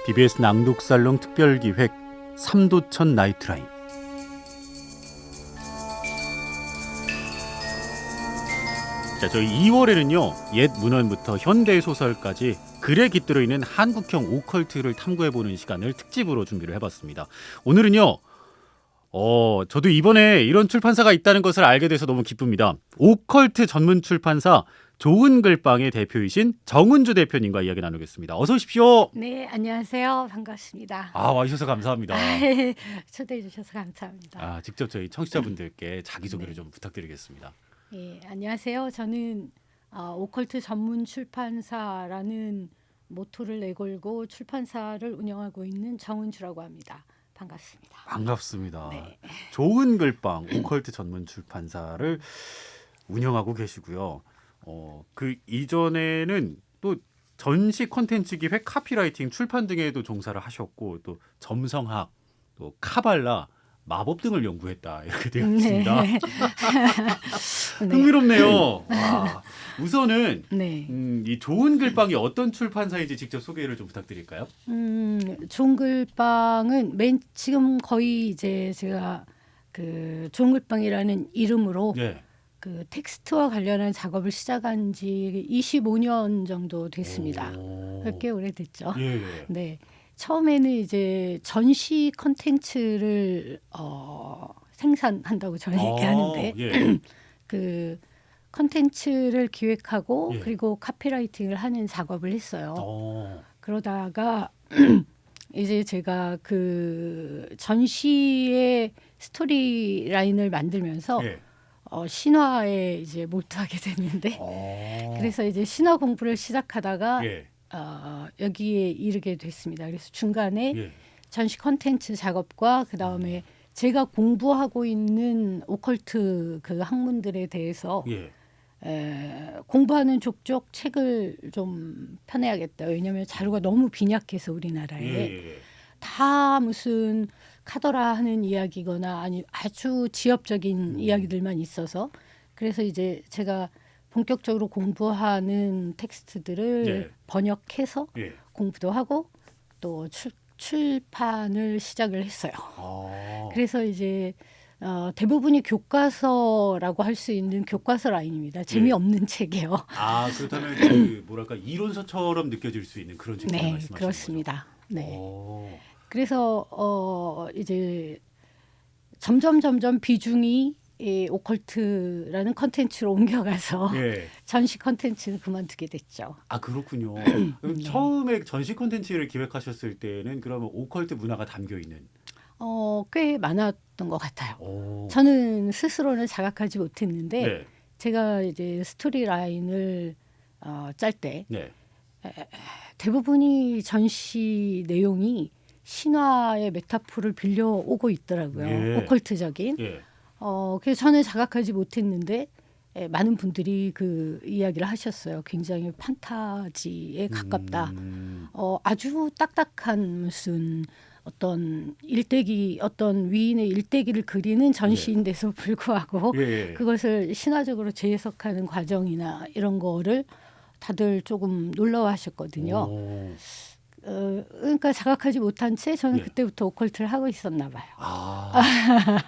TBS 낭독살롱 특별기획 삼도천 나이트라인. 자, 저희 2월에는요 옛 문헌부터 현대 소설까지 글에 깃들어 있는 한국형 오컬트를 탐구해보는 시간을 특집으로 준비를 해봤습니다. 오늘은요 저도 이번에 이런 출판사가 있다는 것을 알게 돼서 너무 기쁩니다. 오컬트 전문 출판사 좋은 글방의 대표이신 정은주 대표님과 이야기 나누겠습니다. 어서 오십시오. 네, 안녕하세요. 반갑습니다. 와주셔서 감사합니다. 초대해 주셔서 감사합니다. 직접 저희 청취자분들께 자기소개를 좀 부탁드리겠습니다. 예, 안녕하세요. 저는 오컬트 전문 출판사라는 모토를 내걸고 출판사를 운영하고 있는 정은주라고 합니다. 반갑습니다. 반갑습니다. 네. 좋은 글방 오컬트 전문 출판사를 운영하고 계시고요. 그 이전에는 또 전시 콘텐츠 기획, 카피라이팅, 출판 등에도 종사를 하셨고 또 점성학, 또 카발라, 마법 등을 연구했다 이렇게 되어 있습니다. 네. 흥미롭네요. 우선은 네. 이 좋은 글방이 어떤 출판사인지 직접 소개를 좀 부탁드릴까요? 좋은 글방은 지금 거의 이제 제가 그 좋은 글방이라는 이름으로 네. 그 텍스트와 관련한 작업을 시작한 지 25년 정도 됐습니다. 꽤 오래됐죠. 예. 네. 처음에는 이제 전시 컨텐츠를 생산한다고 저는 얘기하는데 예. 그 컨텐츠를 기획하고 예. 그리고 카피라이팅을 하는 작업을 했어요. 그러다가 이제 제가 그 전시의 스토리 라인을 만들면서 예. 신화에 이제 몰두하게 됐는데 그래서 이제 신화 공부를 시작하다가 예. 여기에 이르게 됐습니다. 그래서 중간에 예. 전시 컨텐츠 작업과 그 다음에 제가 공부하고 있는 오컬트 그 학문들에 대해서 예. 공부하는 족족 책을 좀 펴내야겠다. 왜냐하면 자료가 너무 빈약해서 우리나라에 예. 다 무슨 카더라 하는 이야기거나 아니 아주 지엽적인 이야기들만 있어서 그래서 이제 제가 본격적으로 공부하는 텍스트들을 예. 번역해서 예. 공부도 하고 또 출판을 시작을 했어요. 그래서 이제 대부분이 교과서라고 할 수 있는 교과서 라인입니다. 재미없는 책이요. 그렇다면 그 뭐랄까 이론서처럼 느껴질 수 있는 그런 책들 네, 말씀하시는 그렇습니다. 거죠? 네. 그래서 이제 점점 비중이 이 오컬트라는 컨텐츠로 옮겨가서 예. 전시 컨텐츠는 그만두게 됐죠. 그렇군요. 그럼 처음에 전시 콘텐츠를 기획하셨을 때는 그러면 오컬트 문화가 담겨 있는 꽤 많았던 것 같아요. 저는 스스로는 자각하지 못했는데 네. 제가 이제 스토리 라인을 짤 때 네. 대부분이 전시 내용이 신화의 메타포를 빌려오고 있더라고요. 예. 오컬트적인. 예. 그래서 저는 자각하지 못했는데 많은 분들이 그 이야기를 하셨어요. 굉장히 판타지에 가깝다. 아주 딱딱한 무슨 어떤 어떤 위인의 일대기를 그리는 전시인데도 불구하고 예. 그것을 신화적으로 재해석하는 과정이나 이런 거를 다들 조금 놀라워하셨거든요. 그러니까 자각하지 못한 채 저는 그때부터 오컬트를 하고 있었나 봐요.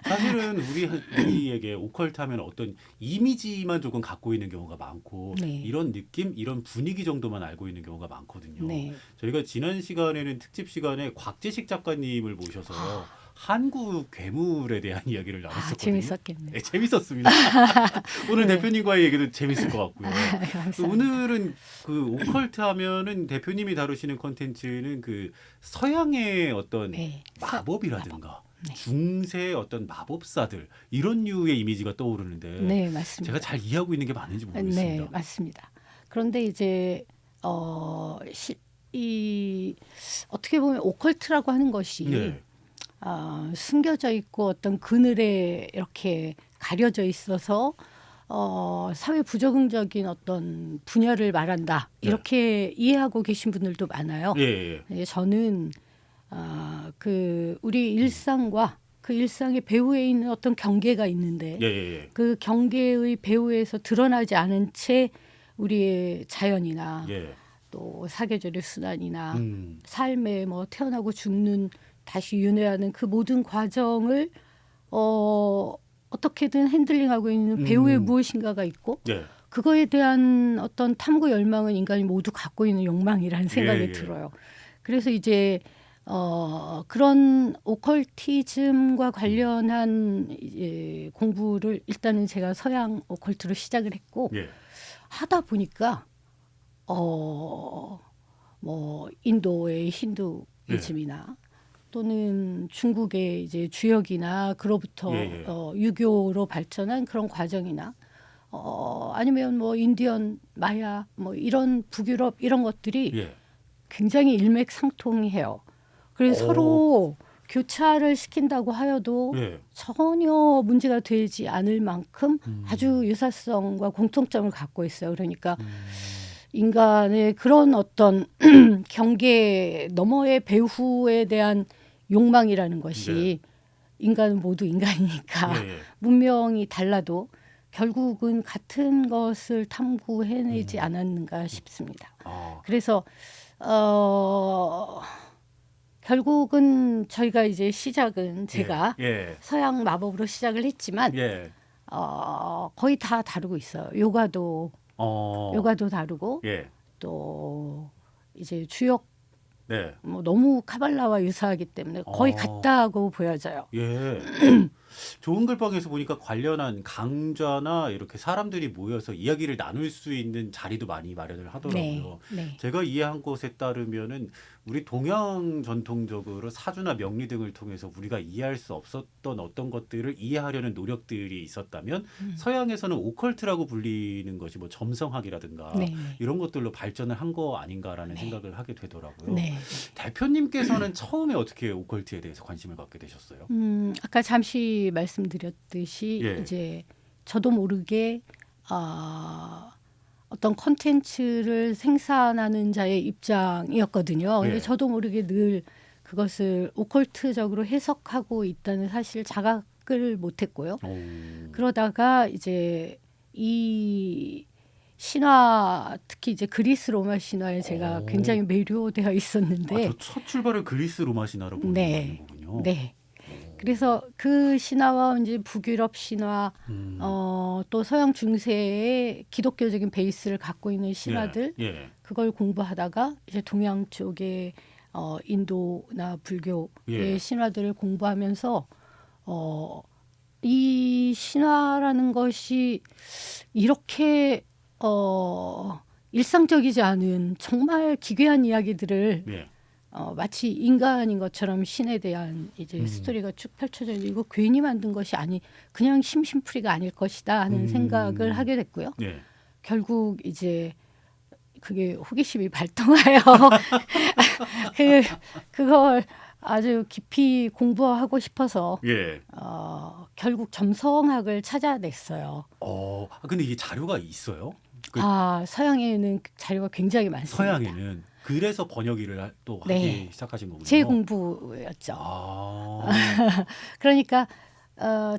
사실은 우리에게 오컬트 하면 어떤 이미지만 조금 갖고 있는 경우가 많고 이런 느낌, 이런 분위기 정도만 알고 있는 경우가 많거든요. 저희가 지난 시간에는 특집 시간에 곽재식 작가님을 모셔서 한국 괴물에 대한 이야기를 나눴었거든요. 재밌었겠네요. 네, 재밌었습니다. 오늘 대표님과의 얘기도 재밌을 것 같고요. 오늘은 그 오컬트 하면은 대표님이 다루시는 콘텐츠는 그 서양의 어떤 마법이라든가 중세 어떤 마법사들 이런 류의 이미지가 떠오르는데 네, 맞습니다. 제가 잘 이해하고 있는 게 맞는지 모르겠습니다. 네, 맞습니다. 그런데 이제 이 어떻게 보면 오컬트라고 하는 것이 숨겨져 있고 어떤 그늘에 이렇게 가려져 있어서 사회 부적응적인 어떤 분야를 말한다 이렇게 이해하고 계신 분들도 많아요. 저는 그 우리 일상과 그 일상의 배후에 있는 어떤 경계가 있는데 그 경계의 배후에서 드러나지 않은 채 우리의 자연이나 또 사계절의 순환이나 음. 삶에 뭐 태어나고 죽는 다시 윤회하는 그 모든 과정을 어떻게든 핸들링하고 있는 배우의 무엇인가가 있고 예. 그거에 대한 어떤 탐구 열망은 인간이 모두 갖고 있는 욕망이라는 생각이 예. 들어요. 그래서 이제 그런 오컬티즘과 관련한 이제 공부를 일단은 제가 서양 오컬트로 시작을 했고 예. 하다 보니까 뭐 인도의 힌두이즘이나 또는 중국의 이제 주역이나 그로부터 예, 예. 유교로 발전한 그런 과정이나 아니면 뭐 인디언 마야 뭐 이런 북유럽 이런 것들이 예. 굉장히 일맥상통해요. 그래서 오. 서로 교차를 시킨다고 하여도 예. 전혀 문제가 되지 않을 만큼 음. 아주 유사성과 공통점을 갖고 있어요. 그러니까 인간의 그런 어떤 경계 너머의 배후에 대한 욕망이라는 것이 인간은 모두 인간이니까 예. 예. 문명이 달라도 결국은 같은 것을 탐구해내지 않았는가 싶습니다. 아. 그래서 결국은 저희가 이제 시작은 제가 예. 서양 마법으로 시작을 했지만 예. 거의 다 다루고 있어요. 요가도 다루고 예. 또 이제 주역 네. 뭐 너무 카발라와 유사하기 때문에 거의 같다고 보여져요. 예. 좋은 글방에서 보니까 관련한 강좌나 이렇게 사람들이 모여서 이야기를 나눌 수 있는 자리도 많이 마련을 하더라고요. 네. 제가 이해한 것에 따르면은 우리 동양 전통적으로 사주나 명리 등을 통해서 우리가 이해할 수 없었던 어떤 것들을 이해하려는 노력들이 있었다면 서양에서는 오컬트라고 불리는 것이 뭐 점성학이라든가 네. 이런 것들로 발전을 한 거 아닌가라는 네. 생각을 하게 되더라고요. 네. 대표님께서는 처음에 어떻게 오컬트에 대해서 관심을 갖게 되셨어요? 아까 잠시 말씀드렸듯이 예. 이제 저도 모르게 어떤 콘텐츠를 생산하는 자의 입장이었거든요. 근데 예. 저도 모르게 늘 그것을 오컬트적으로 해석하고 있다는 사실 자각을 못했고요. 그러다가 이제 이 신화 특히 이제 그리스 로마 신화에 제가 굉장히 매료되어 있었는데 저 첫 출발을 그리스 로마 신화로 보는 네. 거군요. 네. 그래서 그 신화와 이제 북유럽 신화 또 서양 중세의 기독교적인 베이스를 갖고 있는 신화들 예. 그걸 공부하다가 이제 동양 쪽의 인도나 불교의 예. 신화들을 공부하면서 이 신화라는 것이 이렇게 일상적이지 않은 정말 기괴한 이야기들을 예. 마치 인간인 것처럼 신에 대한 이제 스토리가 쭉 펼쳐져 있는 이거 괜히 만든 것이 아니 그냥 심심풀이가 아닐 것이다 하는 생각을 하게 됐고요. 예. 결국 이제 그게 호기심이 발동하여 그걸 아주 깊이 공부하고 싶어서 예. 결국 점성학을 찾아냈어요. 근데 이게 자료가 있어요? 서양에는 자료가 굉장히 많습니다. 서양에는 그래서 번역일을 또 네. 하기 시작하신 거군요. 제 공부였죠. 아. 그러니까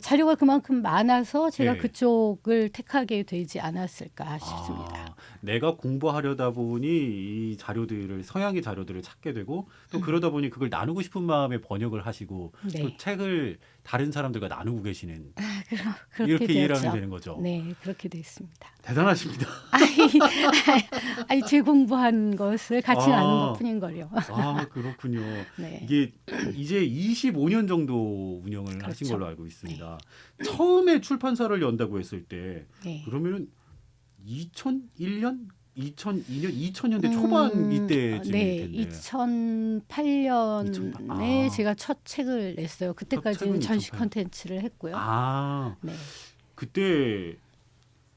자료가 그만큼 많아서 제가 예. 그쪽을 택하게 되지 않았을까 싶습니다. 내가 공부하려다 보니 이 자료들을 서양의 자료들을 찾게 되고 또 그러다 보니 그걸 나누고 싶은 마음에 번역을 하시고 네. 또 책을 다른 사람들과 나누고 계시는 그렇게 이렇게 이해를 되었죠. 하면 되는 거죠. 네, 그렇게 됐습니다. 대단하십니다. 아니, 제 공부한 것을 같이 아. 나눈 것뿐인 거요. 그렇군요. 네. 이게 이제 25년 정도 운영을 하신 그렇죠. 걸로 알고 있습니다. 처음에 출판사를 연다고 했을 때 네. 그러면은 2001년, 2002년, 2000년대 초반 이때쯤일 네, 텐데. 2008년에 제가 첫 책을 냈어요. 그때까지는 책은 전시 2008. 콘텐츠를 했고요. 네. 그때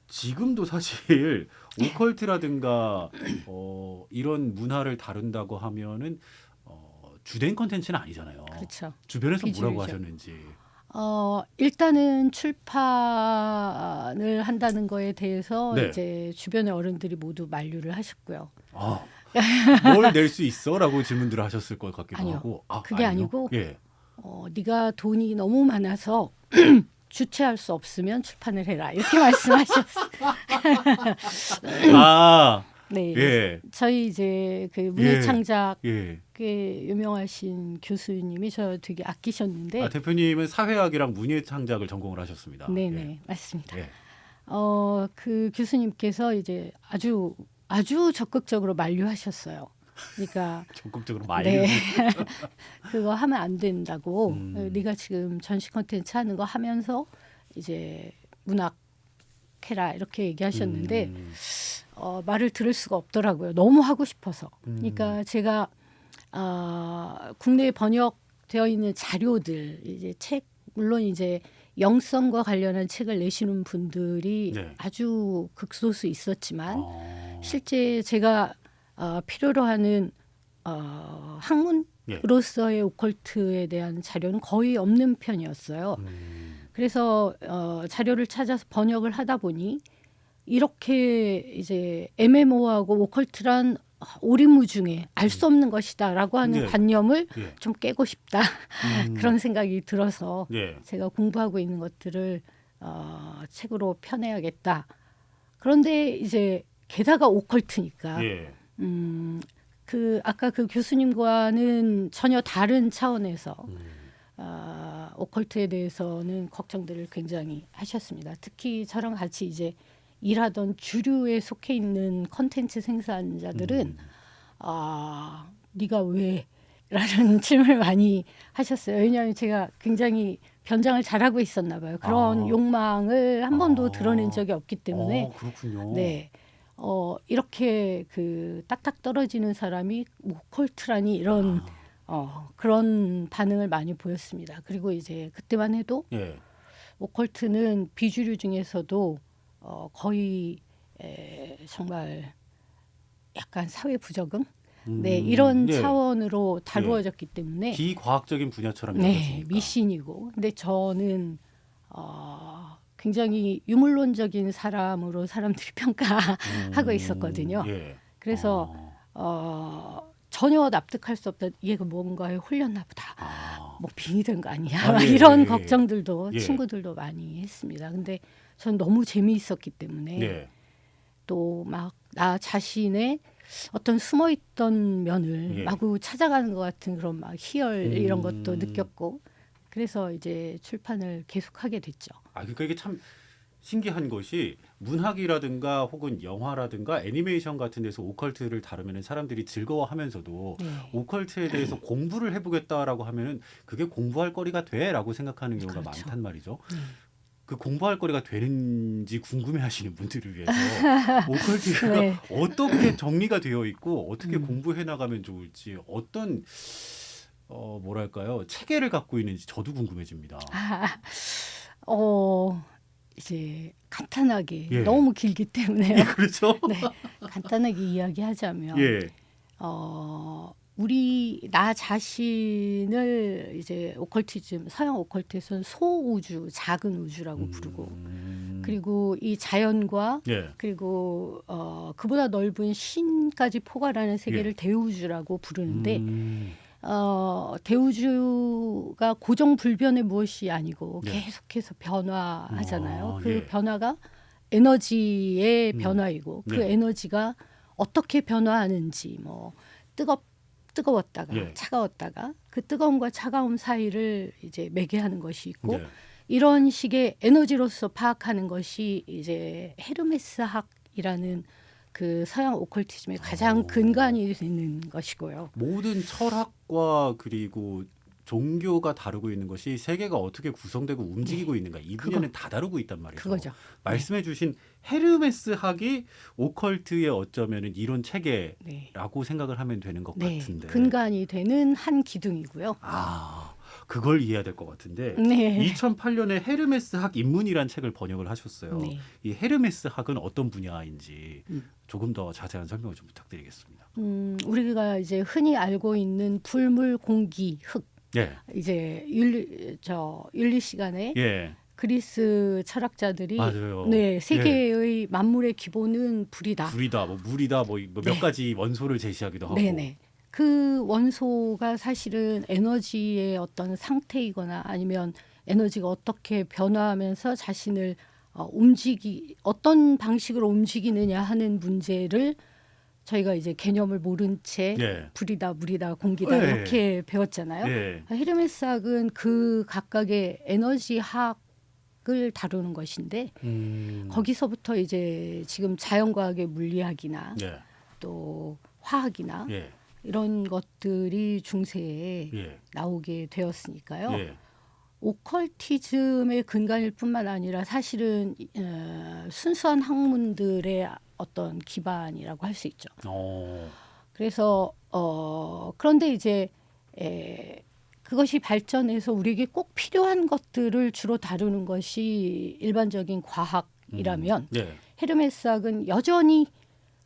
지금도 사실 오컬트라든가 이런 문화를 다룬다고 하면은 주된 콘텐츠는 아니잖아요. 그렇죠. 주변에서 뭐라고 비주류죠. 하셨는지. 일단은 출판을 한다는 거에 대해서 네. 이제 주변의 어른들이 모두 만류를 하셨고요. 뭘 낼 수 있어라고 질문들을 하셨을 것 같기도 아니요. 하고. 그게 아니요? 아니고 예. 네가 돈이 너무 많아서 주체할 수 없으면 출판을 해라 이렇게 말씀하셨어요. 네. 예. 저희 이제 그 문예창작 예. 꽤 유명하신 교수님이 저 되게 아끼셨는데, 아, 대표님은 사회학이랑 문예창작을 전공을 하셨습니다. 네네 맞습니다. 예. 그 교수님께서 이제 아주 적극적으로 만류하셨어요. 그러니까 적극적으로 네. 말리는. 그거 하면 안 된다고. 음. 네가 지금 전시 콘텐츠 하는 거 하면서 이제 문학 해라 이렇게 얘기하셨는데 말을 들을 수가 없더라고요. 너무 하고 싶어서. 그러니까 제가 국내에 번역되어 있는 자료들 이제 책 물론 이제 영성과 관련한 책을 내시는 분들이 네. 아주 극소수 있었지만 어. 실제 제가 필요로 하는 예. 학문으로서의 오컬트에 대한 자료는 거의 없는 편이었어요. 그래서 자료를 찾아서 번역을 하다 보니 이렇게 이제 애매모호하고 오컬트란 오리무중에 알 수 없는 것이다라고 하는 네. 관념을 예. 좀 깨고 싶다 그런 생각이 들어서 예. 제가 공부하고 있는 것들을 책으로 펴내야겠다. 그런데 이제 게다가 오컬트니까 예. 그 아까 그 교수님과는 전혀 다른 차원에서 오컬트에 대해서는 걱정들을 굉장히 하셨습니다. 특히 저랑 같이 이제 일하던 주류에 속해 있는 컨텐츠 생산자들은 네가 왜? 라는 질문을 많이 하셨어요. 왜냐하면 제가 굉장히 변장을 잘하고 있었나 봐요. 그런 욕망을 한 번도 드러낸 적이 없기 때문에 그렇군요. 네. 이렇게 그 딱딱 떨어지는 사람이 오컬트라니 이런 그런 반응을 많이 보였습니다. 그리고 이제 그때만 해도 예. 오컬트는 비주류 중에서도 거의 정말 약간 사회 부적응 네, 이런 예. 차원으로 다루어졌기 때문에 비과학적인 분야처럼 네, 여겨지니까. 미신이고. 근데 저는 굉장히 유물론적인 사람으로 사람들이 평가하고 있었거든요. 예. 그래서 전혀 납득할 수 없다. 얘가 뭔가에 홀렸나 보다. 뭐 빙이 된 거 아니야. 막 예, 이런 예, 걱정들도 예. 친구들도 많이 했습니다. 근데 전 너무 재미있었기 때문에 예. 또 막 나 자신의 어떤 숨어있던 면을 예. 마구 찾아가는 것 같은 그런 막 희열 이런 것도 느꼈고 그래서 이제 출판을 계속하게 됐죠. 그러니까 이게 참 신기한 것이 문학이라든가 혹은 영화라든가 애니메이션 같은 데서 오컬트를 다루면 사람들이 즐거워하면서도 네. 오컬트에 대해서 공부를 해보겠다라고 하면은 그게 공부할 거리가 돼라고 생각하는 경우가 그렇죠. 많단 말이죠. 네. 그 공부할 거리가 되는지 궁금해하시는 분들을 위해서 오컬트가 네. 어떻게 정리가 되어 있고 어떻게 공부해 나가면 좋을지 어떤 뭐랄까요 체계를 갖고 있는지 저도 궁금해집니다. 이제 간단하게 예. 너무 길기 때문에요. 그렇죠? 네, 간단하게 이야기하자면 예. 나 자신을 이제 오컬티즘 서양 오컬트에서는 소우주, 작은 우주라고 부르고 그리고 이 자연과 예. 그리고 그보다 넓은 신까지 포괄하는 세계를 대우주라고 부르는데 대우주가 고정불변의 무엇이 아니고 계속해서 변화하잖아요. 그 변화가 에너지의 변화이고 그 에너지가 어떻게 변화하는지 뭐 뜨거웠다가 차가웠다가 그 뜨거움과 차가움 사이를 이제 매개하는 것이 있고 이런 식의 에너지로서 파악하는 것이 이제 헤르메스학이라는 그 서양 오컬티즘의 가장 근간이 되는 것이고요. 모든 철학과 그리고 종교가 다루고 있는 것이 세계가 어떻게 구성되고 움직이고 있는가 이 분야는 다 다루고 있단 말이죠. 그거죠. 말씀해 주신 헤르메스학이 오컬트의 어쩌면은 이론 체계라고 생각을 하면 되는 것 같은데. 근간이 되는 한 기둥이고요. 그걸 이해해야 될 것 같은데 2008년에 헤르메스학 입문이란 책을 번역을 하셨어요. 이 헤르메스학은 어떤 분야인지 조금 더 자세한 설명을 좀 부탁드리겠습니다. 우리가 이제 흔히 알고 있는 불물, 공기, 흙 이제 윤리 시간에 그리스 철학자들이 맞아요. 세계의 만물의 기본은 불이다. 뭐 물이다, 뭐 몇 가지 원소를 제시하기도 하고. 그 원소가 사실은 에너지의 어떤 상태이거나 아니면 에너지가 어떻게 변화하면서 자신을 어떤 방식으로 움직이느냐 하는 문제를 저희가 이제 개념을 모른 채 예. 불이다, 물이다, 공기다 예. 이렇게 배웠잖아요. 예. 헤르메스 학은 그 각각의 에너지 학을 다루는 것인데 거기서부터 이제 지금 자연과학의 물리학이나 예. 또 화학이나 예. 이런 것들이 중세에 예. 나오게 되었으니까요. 예. 오컬티즘의 근간일 뿐만 아니라 사실은 순수한 학문들의 어떤 기반이라고 할 수 있죠. 그래서 그런데 이제 그것이 발전해서 우리에게 꼭 필요한 것들을 주로 다루는 것이 일반적인 과학이라면 예. 헤르메스학은 여전히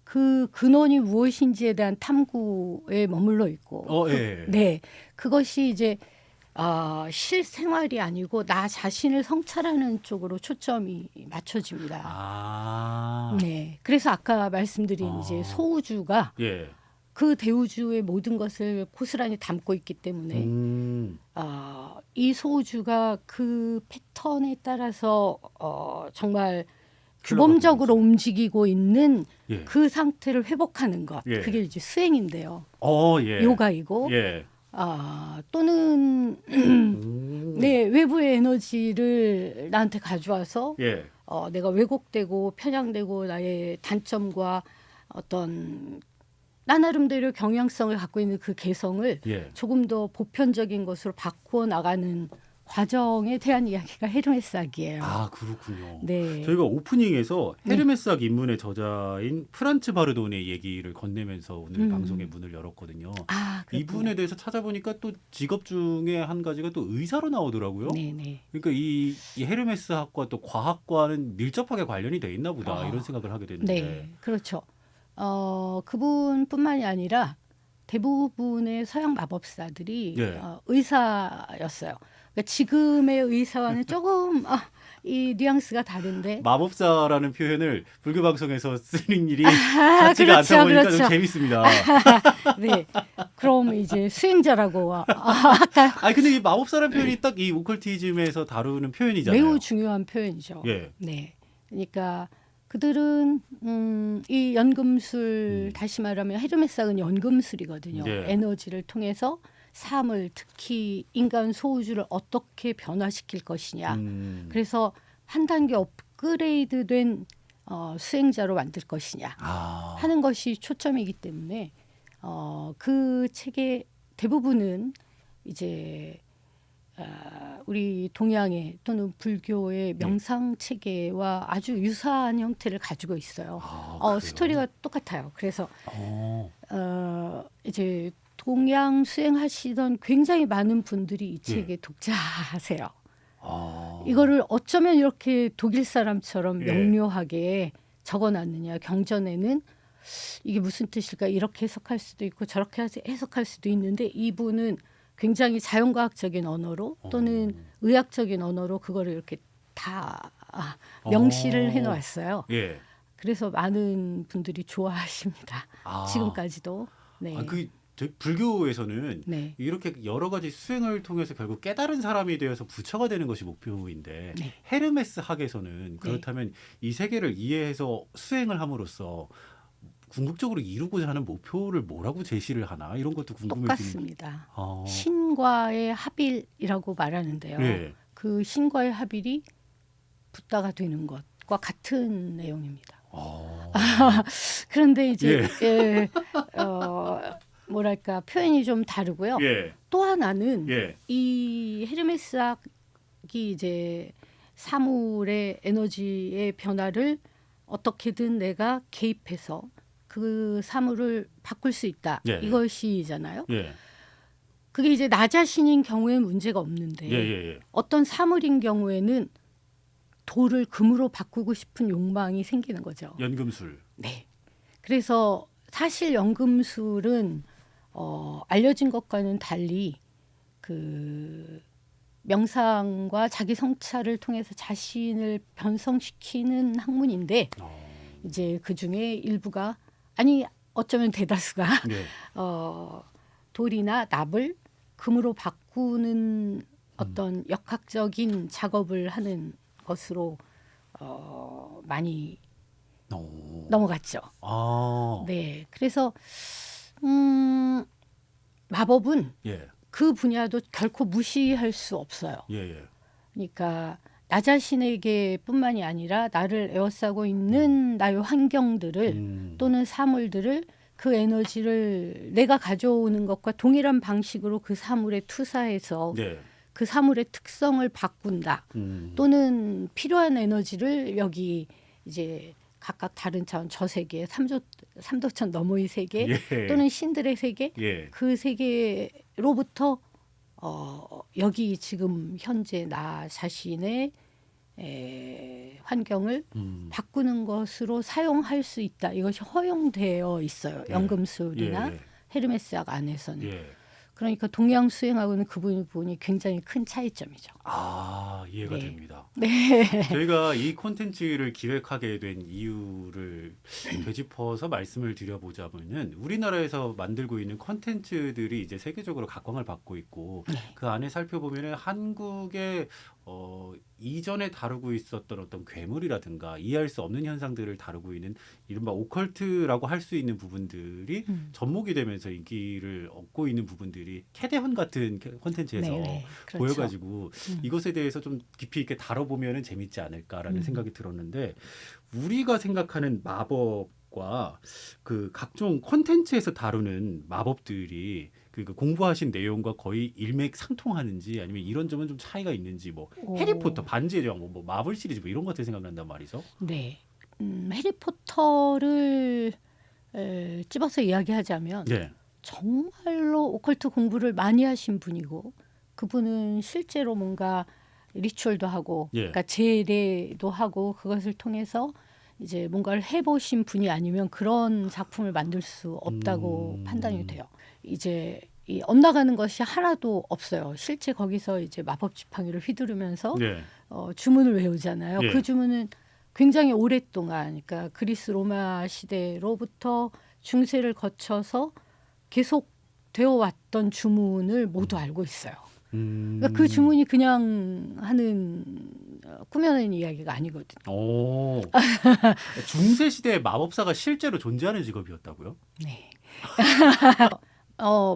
그 근원이 무엇인지에 대한 탐구에 머물러 있고 예. 네, 그것이 이제 실생활이 아니고 나 자신을 성찰하는 쪽으로 초점이 맞춰집니다. 아. 네, 그래서 아까 말씀드린 이제 소우주가 예. 그 대우주의 모든 것을 고스란히 담고 있기 때문에 이 소우주가 그 패턴에 따라서 정말 규범적으로 움직이고 있는 예. 그 상태를 회복하는 것, 예. 그게 이제 수행인데요. 예. 요가이고 예. 또는 네, 외부의 에너지를 나한테 가져와서 예. 내가 왜곡되고 편향되고 나의 단점과 어떤 나 나름대로 경향성을 갖고 있는 그 개성을 예. 조금 더 보편적인 것으로 바꾸어 나가는 과정에 대한 이야기가 헤르메스학이에요. 아, 그렇군요. 네. 저희가 오프닝에서 네. 헤르메스학 입문의 저자인 프란츠 바르돈의 얘기를 건네면서 오늘 방송의 문을 열었거든요. 그렇군요. 이분에 대해서 찾아보니까 또 직업 중에 한 가지가 또 의사로 나오더라고요. 네네. 그러니까 이 헤르메스학과 또 과학과는 밀접하게 관련이 돼 있나 보다 이런 생각을 하게 되는데. 네, 그렇죠. 그분뿐만이 아니라 대부분의 서양 마법사들이 예. 의사였어요. 그러니까 지금의 의사와는 조금 이 뉘앙스가 다른데 마법사라는 표현을 불교 방송에서 쓰는 일이 같지가 그렇죠, 않다 보니까 그렇죠. 좀 재밌습니다. 네, 그럼 이제 수행자라고 아까 근데 이 마법사라는 표현이 딱 이 오컬티즘에서 다루는 표현이잖아요. 매우 중요한 표현이죠. 예. 네, 그러니까 그들은 이 연금술 다시 말하면 헤르메스학은 연금술이거든요. 예. 에너지를 통해서 삶을 특히 인간 소우주를 어떻게 변화시킬 것이냐. 그래서 한 단계 업그레이드된 수행자로 만들 것이냐 하는 것이 초점이기 때문에 그 책의 대부분은 이제 우리 동양의 또는 불교의 명상 체계와 아주 유사한 형태를 가지고 있어요. 스토리가 똑같아요. 그래서 이제 동양 수행하시던 굉장히 많은 분들이 이 책의 독자세요. 이거를 어쩌면 이렇게 독일 사람처럼 명료하게 적어놨느냐. 경전에는 이게 무슨 뜻일까 이렇게 해석할 수도 있고 저렇게 해석할 수도 있는데 이분은 굉장히 자연과학적인 언어로 또는 의학적인 언어로 그거를 이렇게 다 명시를 해놓았어요. 예. 그래서 많은 분들이 좋아하십니다. 지금까지도. 네. 불교에서는 네. 이렇게 여러 가지 수행을 통해서 결국 깨달은 사람이 되어서 부처가 되는 것이 목표인데 네. 헤르메스 학에서는 그렇다면 이 세계를 이해해서 수행을 함으로써 궁극적으로 이루고자 하는 목표를 뭐라고 제시를 하나 이런 것도 궁금해지는. 똑같습니다. 신과의 합일이라고 말하는데요. 예. 그 신과의 합일이 붓다가 되는 것과 같은 내용입니다. 그런데 이제 뭐랄까 표현이 좀 다르고요. 예. 또 하나는 예. 이 헤르메스학이 이제 사물의 에너지의 변화를 어떻게든 내가 개입해서 그 사물을 바꿀 수 있다. 예. 이것이잖아요. 예. 그게 이제 나 자신인 경우에는 문제가 없는데 어떤 사물인 경우에는 돌을 금으로 바꾸고 싶은 욕망이 생기는 거죠. 연금술. 네. 그래서 사실 연금술은 알려진 것과는 달리 그 명상과 자기 성찰을 통해서 자신을 변성시키는 학문인데 이제 그 중에 일부가 어쩌면 대다수가 돌이나 납을 금으로 바꾸는 어떤 역학적인 작업을 하는 것으로 많이 오. 넘어갔죠. 아. 네, 그래서 마법은 예. 그 분야도 결코 무시할 수 없어요. 예. 그러니까 나 자신에게뿐만이 아니라 나를 에워싸고 있는 나의 환경들을 또는 사물들을 그 에너지를 내가 가져오는 것과 동일한 방식으로 그 사물에 투사해서 네. 그 사물의 특성을 바꾼다. 또는 필요한 에너지를 여기 이제 각각 다른 차원 저 세계 삼도천 너머의 세계 예. 또는 신들의 세계 예. 그 세계로부터 여기 지금 현재 나 자신의 환경을 바꾸는 것으로 사용할 수 있다. 이것이 허용되어 있어요. 예. 연금술이나 예. 헤르메스학 안에서는. 예. 그러니까 동양 수행하고는 그 부분이 굉장히 큰 차이점이죠. 아, 이해가 네. 됩니다. 네. 저희가 이 콘텐츠를 기획하게 된 이유를 되짚어서 말씀을 드려보자면은 우리나라에서 만들고 있는 콘텐츠들이 이제 세계적으로 각광을 받고 있고 그 안에 살펴보면은 한국의 이전에 다루고 있었던 어떤 괴물이라든가 이해할 수 없는 현상들을 다루고 있는 이른바 오컬트라고 할 수 있는 부분들이 접목이 되면서 인기를 얻고 있는 부분들이 캐대헌 같은 콘텐츠에서 네네. 그렇죠. 보여가지고 이것에 대해서 좀 깊이 있게 다뤄보면 재밌지 않을까라는 생각이 들었는데 우리가 생각하는 마법과 그 각종 콘텐츠에서 다루는 마법들이 그 공부하신 내용과 거의 일맥상통하는지 아니면 이런 점은 좀 차이가 있는지 뭐 오. 해리포터 반지의 제왕 뭐 마블 시리즈 뭐 이런 것들 생각난단 말이죠. 네. 해리포터를 집어서 이야기하자면 네. 정말로 오컬트 공부를 많이 하신 분이고 그분은 실제로 뭔가 리추얼도 하고 예. 그러니까 제례도 하고 그것을 통해서 이제 뭔가를 해보신 분이 아니면 그런 작품을 만들 수 없다고 판단이 돼요. 이제 이 엇나가는 것이 하나도 없어요. 실제 거기서 이제 마법 지팡이를 휘두르면서 네. 주문을 외우잖아요. 예. 그 주문은 굉장히 오랫동안 그러니까 그리스 로마 시대로부터 중세를 거쳐서 계속 되어 왔던 주문을 모두 알고 있어요. 그러니까 그 주문이 그냥 하는 꾸며낸 이야기가 아니거든요. 오. 중세 시대에 마법사가 실제로 존재하는 직업이었다고요? 네.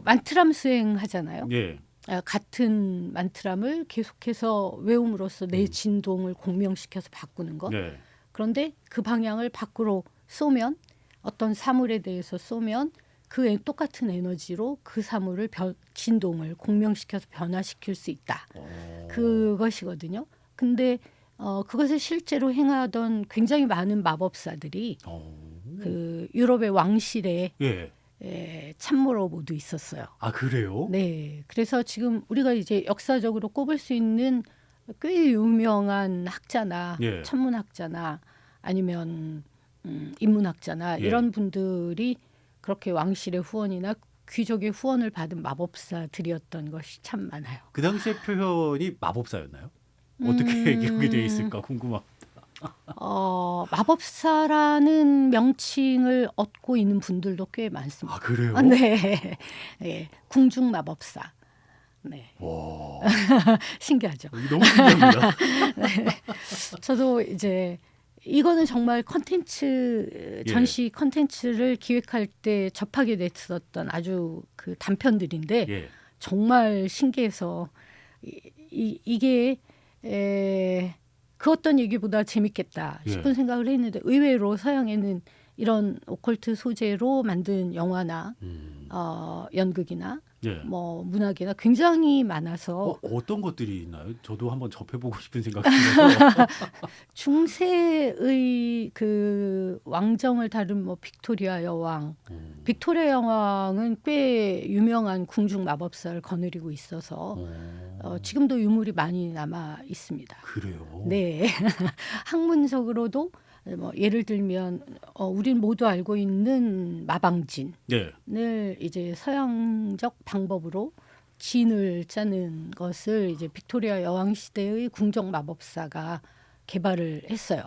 만트람 수행하잖아요. 예. 같은 만트람을 계속해서 외움으로써 내 진동을 공명시켜서 바꾸는 것. 네. 그런데 그 방향을 밖으로 쏘면 어떤 사물에 대해서 쏘면 그 똑같은 에너지로 그 사물을 진동을 공명시켜서 변화시킬 수 있다. 그것이거든요. 근데 그것을 실제로 행하던 굉장히 많은 마법사들이 그 유럽의 왕실에 예. 참모로 모두 있었어요. 아, 그래요? 네. 그래서 지금 우리가 이제 역사적으로 꼽을 수 있는 꽤 유명한 학자나 예. 천문학자나 아니면 인문학자나 예. 이런 분들이 그렇게 왕실의 후원이나 귀족의 후원을 받은 마법사들이었던 것이 참 많아요. 그 당시의 표현이 마법사였나요? 어떻게 기억이 돼 있을까 궁금합니다. 마법사라는 명칭을 얻고 있는 분들도 꽤 많습니다. 아, 그래요? 네. 네. 궁중 마법사. 네. 와, 신기하죠. 너무 신기합니다. 저도 이제 이거는 정말 컨텐츠 전시 컨텐츠를 기획할 때 접하게 됐었던 아주 그 단편들인데 예. 정말 신기해서 이게 그 어떤 얘기보다 재밌겠다 싶은 생각을 했는데 의외로 서양에는 이런 오컬트 소재로 만든 영화나 연극이나 뭐 문학이나 굉장히 많아서 어떤 것들이 있나요? 저도 한번 접해보고 싶은 생각이 들어서. 중세의 그 왕정을 다룬 뭐 빅토리아 여왕, 빅토리아 여왕은 꽤 유명한 궁중 마법사를 거느리고 있어서 지금도 유물이 많이 남아 있습니다. 그래요? 네, 학문적으로도 뭐 예를 들면 우린 모두 알고 있는 마방진을 이제 서양적 방법으로 진을 짜는 것을 이제 빅토리아 여왕 시대의 궁정 마법사가 개발을 했어요.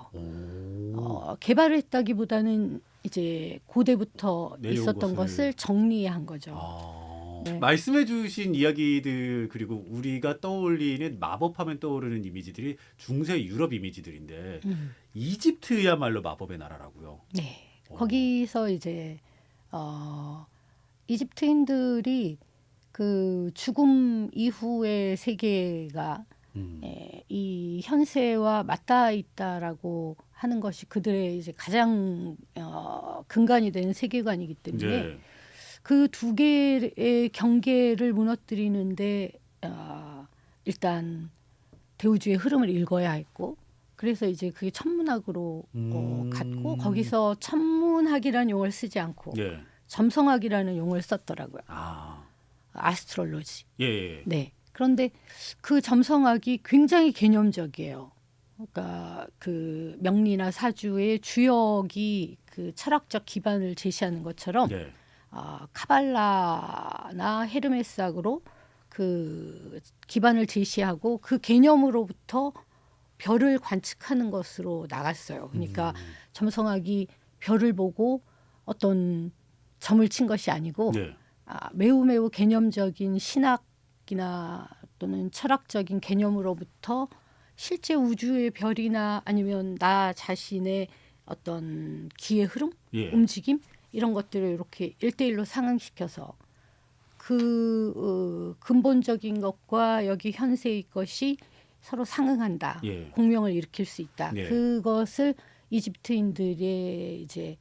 개발을 했다기보다는 이제 고대부터 있었던 것을 정리한 거죠. 네. 말씀해주신 이야기들 그리고 우리가 떠올리는 마법하면 떠오르는 이미지들이 중세 유럽 이미지들인데 이집트야말로 마법의 나라라고요. 네. 거기서 이제 이집트인들이 그 죽음 이후의 세계가 이 현세와 맞닿아 있다라고 하는 것이 그들의 이제 가장 근간이 되는 세계관이기 때문에 네. 그 두 개의 경계를 무너뜨리는데 일단 대우주의 흐름을 읽어야 했고 그래서 이제 그게 천문학으로 갔고 거기서 천문학이라는 용어를 쓰지 않고 예. 점성학이라는 용어를 썼더라고요. 아. 아스트롤로지. 예. 네. 그런데 그 점성학이 굉장히 개념적이에요. 그러니까 그 명리나 사주의 주역이 그 철학적 기반을 제시하는 것처럼 네. 카발라나 헤르메스학으로 그 기반을 제시하고 그 개념으로부터 별을 관측하는 것으로 나갔어요. 그러니까 점성학이 별을 보고 어떤 점을 친 것이 아니고 네. 매우 개념적인 신학이나 또는 철학적인 개념으로부터 실제 우주의 별이나 아니면 나 자신의 어떤 기의 흐름, 예. 움직임 이런 것들을 이렇게 1대1로 상응시켜서 그 근본적인 것과 여기 현세의 것이 서로 상응한다. 예. 공명을 일으킬 수 있다. 예. 그것을 이집트인들의 이제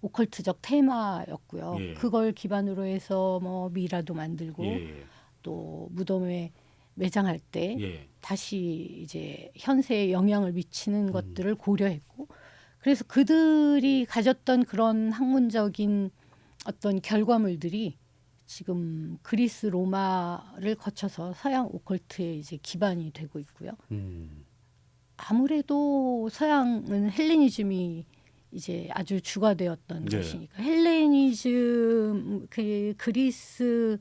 오컬트적 테마였고요. 예. 그걸 기반으로 해서 뭐 미라도 만들고 예. 또 무덤에 매장할 때 예. 다시 이제 현세에 영향을 미치는 것들을 고려했고 그래서 그들이 가졌던 그런 학문적인 어떤 결과물들이 지금 그리스 로마를 거쳐서 서양 오컬트의 이제 기반이 되고 있고요. 아무래도 서양은 헬레니즘이 이제 아주 주가 되었던 네. 것이니까 헬레니즘 그 그리스의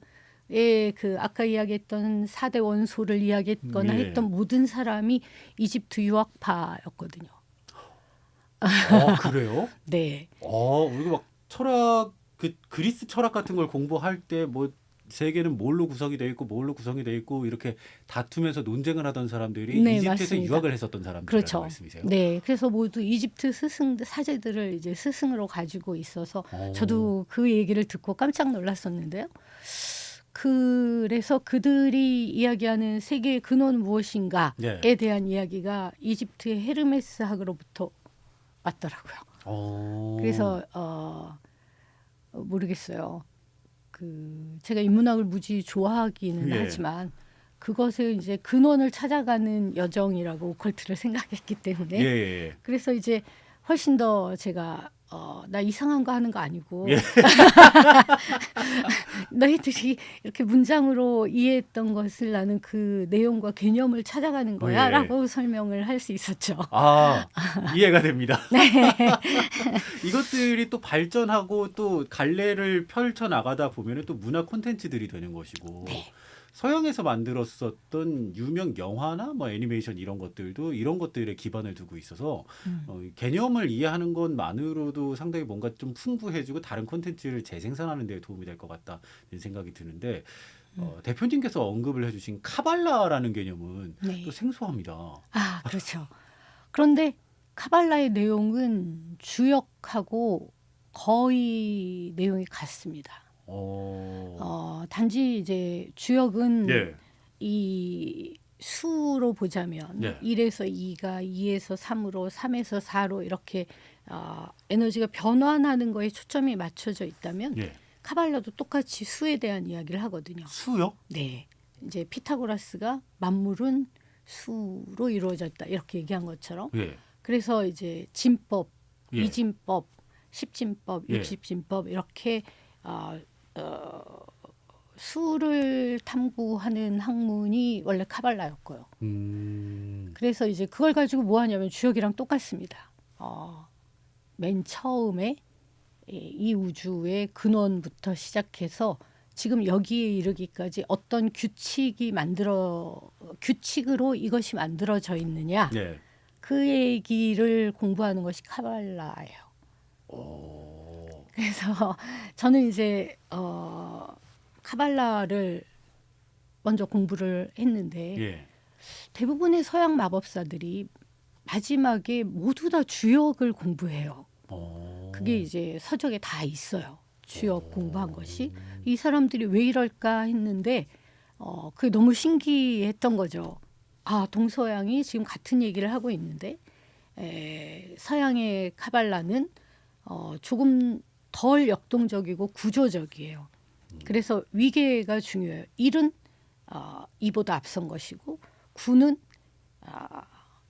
그 아까 이야기했던 4대 원소를 이야기했거나 예. 했던 모든 사람이 이집트 유학파였거든요. 그래요? 네. 우리가 막 철학 그리스 철학 같은 걸 공부할 때 뭐 세계는 뭘로 구성이 돼 있고 뭘로 구성이 돼 있고 이렇게 다투면서 논쟁을 하던 사람들이 네, 이집트에서 맞습니다. 유학을 했었던 사람들이라는 그렇죠. 말씀이세요? 네, 그래서 모두 이집트 사제들을 이제 스승으로 가지고 있어서 오. 저도 그 얘기를 듣고 깜짝 놀랐었는데요. 그래서 그들이 이야기하는 세계의 근원은 무엇인가에 네. 대한 이야기가 이집트의 헤르메스학으로부터 왔더라고요. 그래서 모르겠어요. 그 제가 인문학을 무지 좋아하기는 예. 하지만 그것을 이제 근원을 찾아가는 여정이라고 오컬트를 생각했기 때문에 예. 그래서 이제 훨씬 더 제가 나 이상한 거 하는 거 아니고 예. 너희들이 이렇게 문장으로 이해했던 것을 나는 그 내용과 개념을 찾아가는 예. 거야라고 설명을 할 수 있었죠. 이해가 됩니다. 네. 이것들이 또 발전하고 또 갈래를 펼쳐 나가다 보면은 또 문화 콘텐츠들이 되는 것이고 네. 서양에서 만들었었던 유명 영화나 뭐 애니메이션 이런 것들도 이런 것들에 기반을 두고 있어서 개념을 이해하는 것만으로도 상당히 뭔가 좀 풍부해지고 다른 콘텐츠를 재생산하는 데 도움이 될 것 같다는 생각이 드는데 대표님께서 언급을 해주신 카발라라는 개념은 네. 또 생소합니다. 그렇죠. 그런데 카발라의 내용은 주역하고 거의 내용이 같습니다. 단지 이제 주역은 예. 이 수로 보자면 예. 1에서 2가 2에서 3으로 3에서 4로 이렇게 에너지가 변환하는 거에 초점이 맞춰져 있다면 예. 카발라도 똑같이 수에 대한 이야기를 하거든요. 수요? 네. 이제 피타고라스가 만물은 수로 이루어졌다 이렇게 얘기한 것처럼 예. 그래서 이제 진법, 예. 이진법, 십진법, 예. 육십진법 이렇게 수를 탐구하는 학문이 원래 카발라였고요. 그래서 이제 그걸 가지고 뭐 하냐면 주역이랑 똑같습니다. 맨 처음에 이 우주의 근원부터 시작해서 지금 여기에 이르기까지 어떤 규칙으로 이것이 만들어져 있느냐 예. 그 얘기를 공부하는 것이 카발라예요. 그래서 저는 이제 카발라를 먼저 공부를 했는데 예. 대부분의 서양 마법사들이 마지막에 모두 다 주역을 공부해요. 그게 이제 서적에 다 있어요. 주역 공부한 것이. 이 사람들이 왜 이럴까 했는데 그게 너무 신기했던 거죠. 아, 동서양이 지금 같은 얘기를 하고 있는데 서양의 카발라는 조금 덜 역동적이고 구조적이에요. 그래서 위계가 중요해요. 일은 이보다 앞선 것이고 구는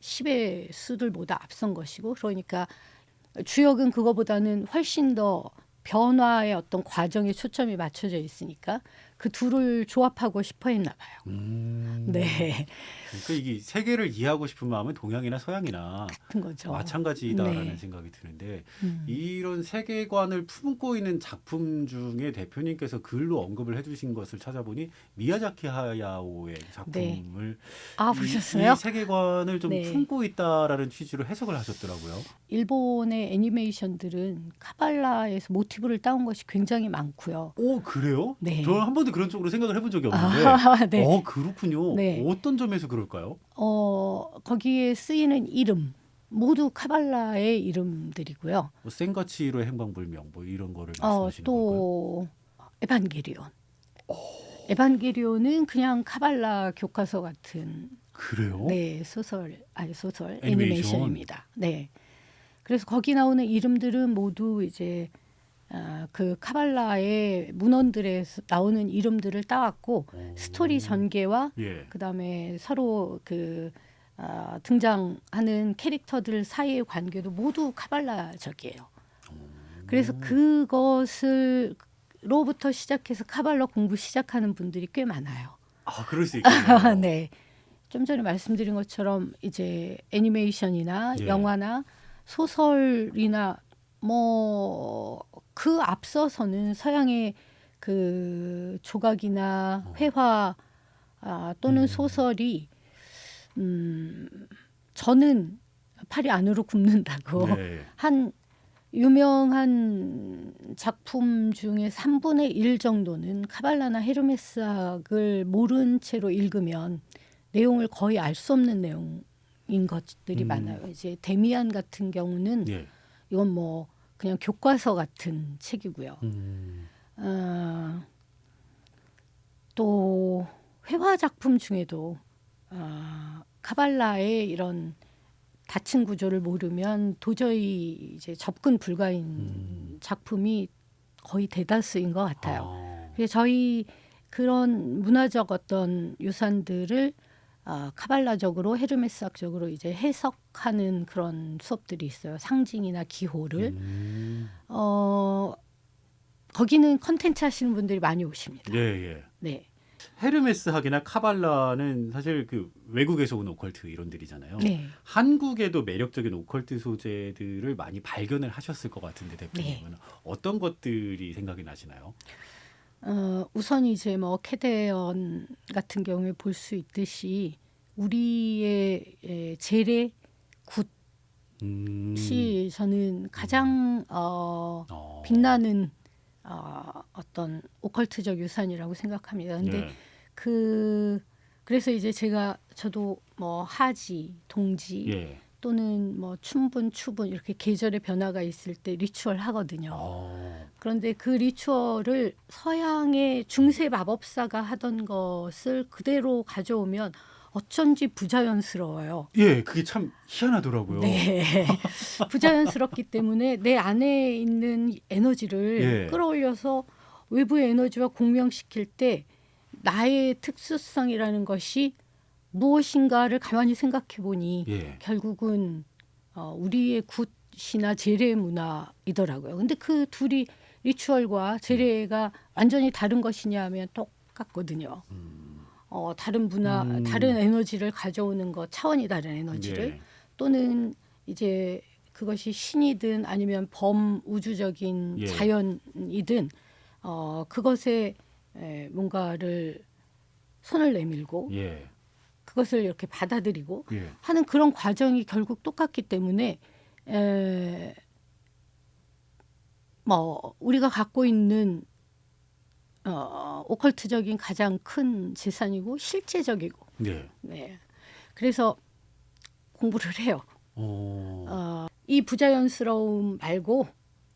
10의 수들보다 앞선 것이고 그러니까 주역은 그거보다는 훨씬 더 변화의 어떤 과정에 초점이 맞춰져 있으니까 그 둘을 조합하고 싶어 했나 봐요. 네. 그러니까 이게 세계를 이해하고 싶은 마음은 동양이나 서양이나 같은 거죠. 마찬가지다라는 네. 생각이 드는데 이런 세계관을 품고 있는 작품 중에 대표님께서 글로 언급을 해주신 것을 찾아보니 미야자키 하야오의 작품을 보셨어요? 이 세계관을 좀 네. 품고 있다라는 취지로 해석을 하셨더라고요. 일본의 애니메이션들은 카발라에서 모티브를 따온 것이 굉장히 많고요. 오, 그래요? 네. 저는 한 번도 그런 쪽으로 생각을 해본 적이 없는데 네. 그렇군요. 네. 어떤 점에서 그럴까요? 거기에 쓰이는 이름 모두 카발라의 이름들이고요. 뭐 센가치로의 행방불명 뭐 이런 거를 말씀하시는 건가요? 또 에반게리온. 에반게리온은 그냥 카발라 교과서 같은 그래요? 네, 소설 애니메이션. 애니메이션입니다. 네. 그래서 거기 나오는 이름들은 모두 이제 그 카발라의 문헌들에 나오는 이름들을 따왔고 스토리 전개와 예. 그다음에 서로 등장하는 캐릭터들 사이의 관계도 모두 카발라적이에요. 그래서 그것을로부터 시작해서 카발라 공부 시작하는 분들이 꽤 많아요. 그럴 수 있겠네요. 네. 좀 전에 말씀드린 것처럼 이제 애니메이션이나 예. 영화나 소설이나 뭐 그 앞서서는 서양의 그 조각이나 회화 또는 소설이 저는 팔이 안으로 굽는다고 네. 한 유명한 작품 중에 3분의 1 정도는 카발라나 헤르메스학을 모른 채로 읽으면 내용을 거의 알 수 없는 내용인 것들이 많아요. 이제 데미안 같은 경우는 예. 이건 뭐 그냥 교과서 같은 책이고요. 또 회화 작품 중에도 카발라의 이런 다층 구조를 모르면 도저히 이제 접근 불가인 작품이 거의 대다수인 것 같아요. 그래서 저희 그런 문화적 어떤 유산들을 카발라적으로 헤르메스학적으로 이제 해석하는 그런 수업들이 있어요. 상징이나 기호를. 거기는 컨텐츠 하시는 분들이 많이 오십니다. 예, 예. 네. 헤르메스학이나 카발라는 사실 그 외국에서 온 오컬트 이론들이잖아요. 네. 한국에도 매력적인 오컬트 소재들을 많이 발견을 하셨을 것 같은데 대표님은 어떤 것들이 생각이 나시나요? 우선 이제 뭐 캐데언 같은 경우에 볼 수 있듯이 우리의 제례 굿이 저는 가장 빛나는 어떤 오컬트적 유산이라고 생각합니다. 근데 네. 그래서 이제 저도 뭐 하지, 동지 예. 또는 뭐 춘분, 추분 이렇게 계절의 변화가 있을 때 리추얼 하거든요. 그런데 그 리추얼을 서양의 중세 마법사가 하던 것을 그대로 가져오면 어쩐지 부자연스러워요. 예, 그게 참 희한하더라고요. 네. 부자연스럽기 때문에 내 안에 있는 에너지를 끌어올려서 외부의 에너지와 공명시킬 때 나의 특수성이라는 것이 무엇인가를 가만히 생각해 보니 결국은 우리의 굿이나 제례 문화이더라고요. 근데 그 둘이 리추얼과 제례가 완전히 다른 것이냐 하면 똑같거든요. 다른 문화, 다른 에너지를 가져오는 것, 차원이 다른 에너지를 또는 이제 그것이 신이든 아니면 범우주적인 자연이든 그것에 뭔가를 손을 내밀고 그것을 이렇게 받아들이고 하는 그런 과정이 결국 똑같기 때문에 뭐 우리가 갖고 있는 오컬트적인 가장 큰 재산이고 실제적이고. 네. 네. 그래서 공부를 해요. 어. 이 부자연스러움 말고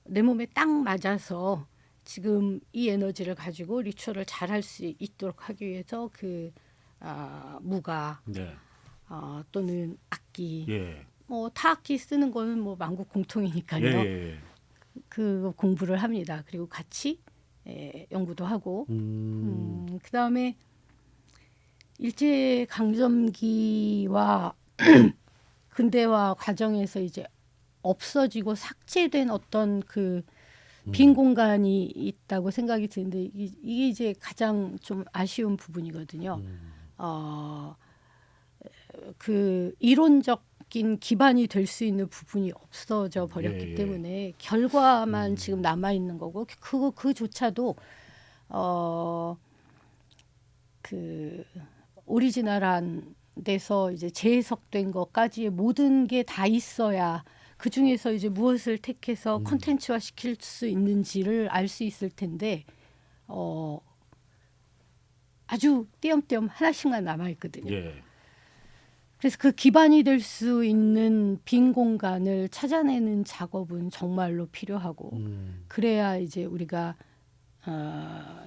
내 몸에 딱 맞아서 지금 이 에너지를 가지고 리추얼을 잘 할 수 있도록 하기 위해서 무가 네. 또는 악기 예. 뭐 타악기 쓰는 거는 뭐 만국 공통이니까요. 예. 그 공부를 합니다. 그리고 같이 연구도 하고 그다음에 일제 강점기와 근대화 과정에서 이제 없어지고 삭제된 어떤 그 빈 공간이 있다고 생각이 드는데 이게 이제 가장 좀 아쉬운 부분이거든요. 그 이론적인 기반이 될 수 있는 부분이 없어져 버렸기 예. 때문에 결과만 지금 남아 있는 거고 그조차도 그 오리지널한 데서 이제 재해석된 것까지의 모든 게 다 있어야 그 중에서 이제 무엇을 택해서 콘텐츠화 시킬 수 있는지를 알 수 있을 텐데 아주 띄엄띄엄 하나씩만 남아 있거든요. 예. 그래서 그 기반이 될 수 있는 빈 공간을 찾아내는 작업은 정말로 필요하고 그래야 이제 우리가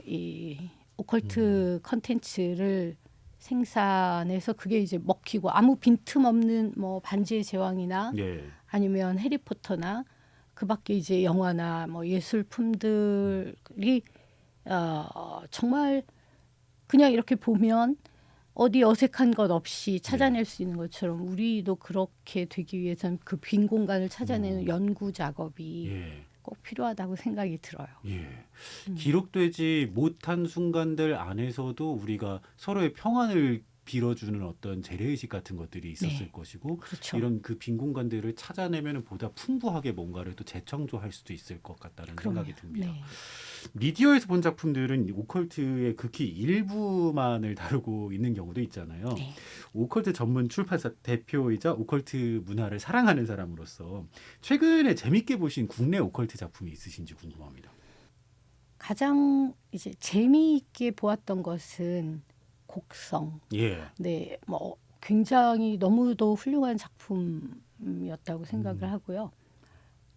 이 오컬트 컨텐츠를 생산해서 그게 이제 먹히고 아무 빈틈없는 뭐 반지의 제왕이나 예. 아니면 해리포터나 그밖에 이제 영화나 뭐 예술품들이 정말 그냥 이렇게 보면 어디 어색한 것 없이 찾아낼 수 있는 것처럼 우리도 그렇게 되기 위해서는 그 빈 공간을 찾아내는 연구 작업이 예. 꼭 필요하다고 생각이 들어요. 예. 기록되지 못한 순간들 안에서도 우리가 서로의 평안을 빌어주는 어떤 재래의식 같은 것들이 있었을 네. 것이고 그렇죠. 이런 그 빈 공간들을 찾아내면 보다 풍부하게 뭔가를 또 재창조할 수도 있을 것 같다는 그럼요. 생각이 듭니다. 네. 미디어에서 본 작품들은 오컬트의 극히 일부만을 다루고 있는 경우도 있잖아요. 네. 오컬트 전문 출판사 대표이자 오컬트 문화를 사랑하는 사람으로서 최근에 재밌게 보신 국내 오컬트 작품이 있으신지 궁금합니다. 가장 이제 재미있게 보았던 것은 곡성. 예. 네, 뭐 굉장히 너무도 훌륭한 작품이었다고 생각을 하고요.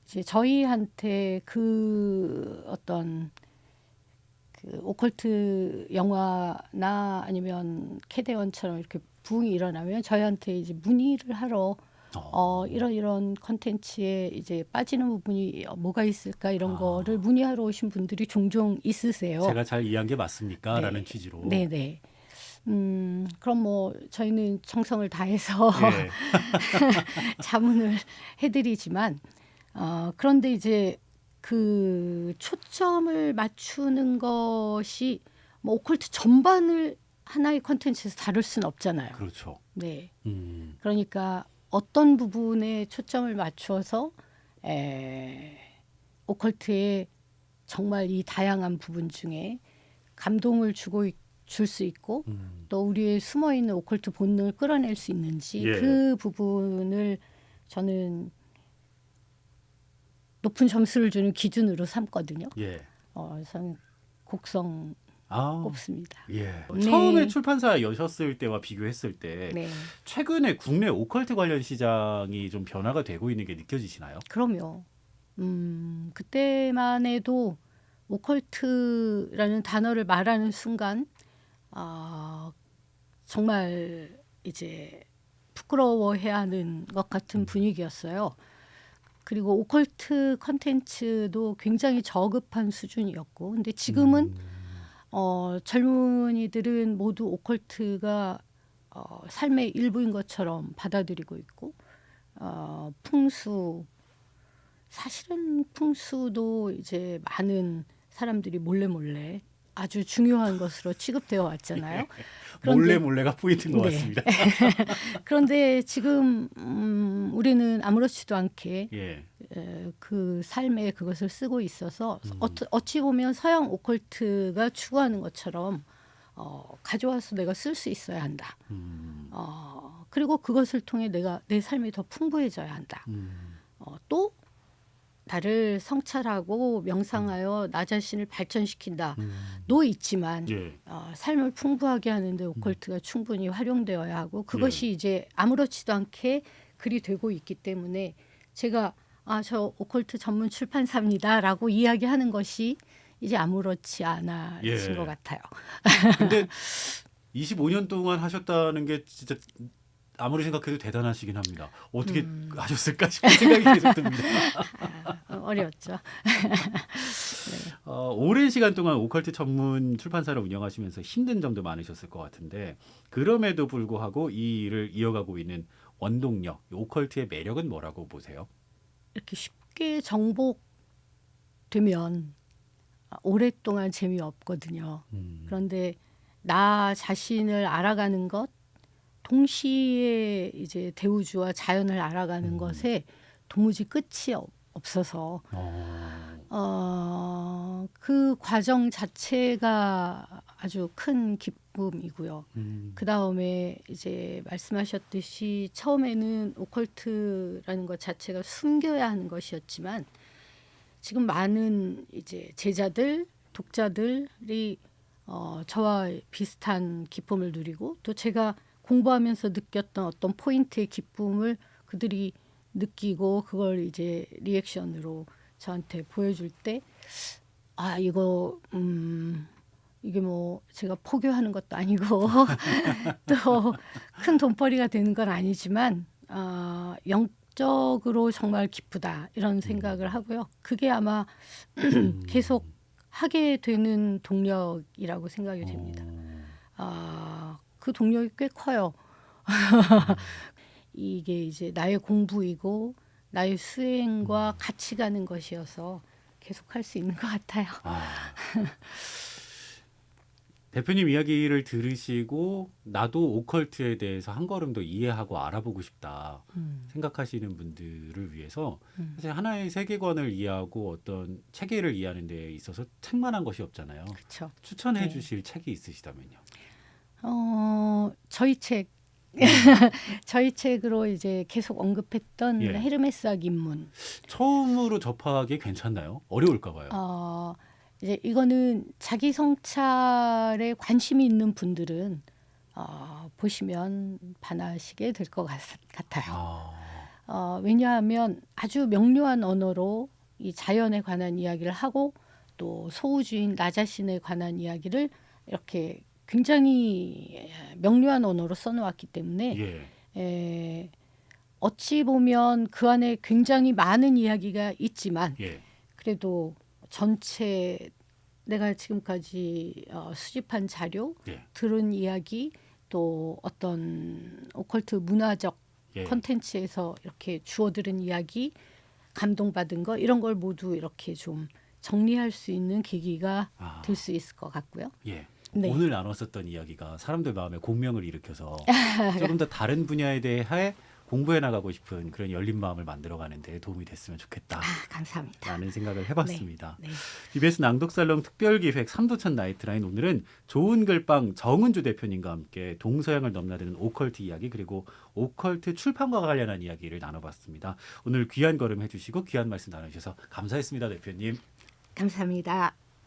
이제 저희한테 그 어떤 그 오컬트 영화나 아니면 캐대원처럼 이렇게 부흥이 일어나면 저희한테 이제 문의를 하러 이런 컨텐츠에 이제 빠지는 부분이 뭐가 있을까 이런 거를 문의하러 오신 분들이 종종 있으세요. 제가 잘 이해한 게 맞습니까? 네. 라는 취지로. 네네. 그럼 뭐 저희는 정성을 다해서 예. 자문을 해드리지만 그런데 이제 그 초점을 맞추는 것이 뭐 오컬트 전반을 하나의 컨텐츠에서 다룰 수는 없잖아요. 그렇죠. 네. 음. 그러니까 어떤 부분에 초점을 맞춰서 오컬트의 정말 이 다양한 부분 중에 감동을 줄 수 있고 또 우리의 숨어 있는 오컬트 본능을 끌어낼 수 있는지 예. 그 부분을 저는 높은 점수를 주는 기준으로 삼거든요. 예. 저는 곡성 아. 꼽습니다. 예. 네. 처음에 출판사 여셨을 때와 비교했을 때 네, 최근에 국내 오컬트 관련 시장이 좀 변화가 되고 있는 게 느껴지시나요? 그럼요. 그때만 해도 오컬트라는 단어를 말하는 순간 정말 이제 부끄러워해야 하는 것 같은 분위기였어요. 그리고 오컬트 컨텐츠도 굉장히 저급한 수준이었고, 근데 지금은 젊은이들은 모두 오컬트가 삶의 일부인 것처럼 받아들이고 있고, 사실은 풍수도 이제 많은 사람들이 몰래 아주 중요한 것으로 취급되어 왔잖아요. 그런데 몰래가 포인트인 것 네. 같습니다. 그런데 지금 우리는 아무렇지도 않게 예. 그 삶에 그것을 쓰고 있어서 어찌 보면 서양 오컬트가 추구하는 것처럼 가져와서 내가 쓸 수 있어야 한다. 그리고 그것을 통해 내 삶이 더 풍부해져야 한다. 또 나를 성찰하고 명상하여 나 자신을 발전시킨다. 음. 도 있지만 예. 삶을 풍부하게 하는데 오컬트가 충분히 활용되어야 하고 그것이 이제 아무렇지도 않게 글이 되고 있기 때문에 제가 저 오컬트 전문 출판사입니다라고 이야기하는 것이 이제 아무렇지 않아진 예. 것 같아요. 근데 25년 동안 하셨다는 게 진짜 아무리 생각해도 대단하시긴 합니다. 어떻게 하셨을까 싶은 생각이 계속 듭니다. 어려웠죠. 오랜 시간 동안 오컬트 전문 출판사를 운영하시면서 힘든 점도 많으셨을 것 같은데 그럼에도 불구하고 이 일을 이어가고 있는 원동력, 이 오컬트의 매력은 뭐라고 보세요? 이렇게 쉽게 정복되면 오랫동안 재미없거든요. 그런데 나 자신을 알아가는 것, 동시에 이제 대우주와 자연을 알아가는 것에 도무지 끝이 없어서 그 과정 자체가 아주 큰 기쁨이고요. 그 다음에 이제 말씀하셨듯이 처음에는 오컬트라는 것 자체가 숨겨야 하는 것이었지만 지금 많은 이제 제자들, 독자들이 저와 비슷한 기쁨을 누리고 또 제가 공부하면서 느꼈던 어떤 포인트의 기쁨을 그들이 느끼고 그걸 이제 리액션으로 저한테 보여줄 때 이게 뭐 제가 포교하는 것도 아니고 또 큰 돈벌이가 되는 건 아니지만 영적으로 정말 기쁘다 이런 생각을 하고요. 그게 아마 계속 하게 되는 동력이라고 생각이 됩니다. 그 동력이 꽤 커요. 이게 이제 나의 공부이고 나의 수행과 같이 가는 것이어서 계속 할 수 있는 것 같아요. 대표님 이야기를 들으시고 나도 오컬트에 대해서 한 걸음 더 이해하고 알아보고 싶다 생각하시는 분들을 위해서 사실 하나의 세계관을 이해하고 어떤 체계를 이해하는 데 있어서 책만 한 것이 없잖아요. 그렇죠. 추천해 네. 주실 책이 있으시다면요. 저희 책 저희 책으로 이제 계속 언급했던 예. 헤르메스학 입문. 처음으로 접하기 괜찮나요? 어려울까 봐요. 이제 이거는 자기 성찰에 관심이 있는 분들은 보시면 반하시게 될 것 같아요. 왜냐하면 아주 명료한 언어로 이 자연에 관한 이야기를 하고 또 소우주인 나 자신에 관한 이야기를 이렇게 굉장히 명료한 언어로 써놓았기 때문에 어찌 보면 그 안에 굉장히 많은 이야기가 있지만 그래도 전체 내가 지금까지 수집한 자료, 들은 이야기, 또 어떤 오컬트 문화적 콘텐츠에서 이렇게 주워들은 이야기, 감동받은 거 이런 걸 모두 이렇게 좀 정리할 수 있는 계기가 될 수 있을 것 같고요. 네. 오늘 나눴었던 이야기가 사람들 마음에 공명을 일으켜서 조금 더 다른 분야에 대해 공부해 나가고 싶은 그런 열린 마음을 만들어가는 데 도움이 됐으면 좋겠다. 감사합니다. 라는 생각을 해봤습니다. 네. BBS 낭독살롱 특별기획 삼도천 나이트라인 오늘은 좋은 글빵 정은주 대표님과 함께 동서양을 넘나드는 오컬트 이야기 그리고 오컬트 출판과 관련한 이야기를 나눠봤습니다. 오늘 귀한 걸음 해주시고 귀한 말씀 나눠주셔서 감사했습니다. 대표님. 감사합니다.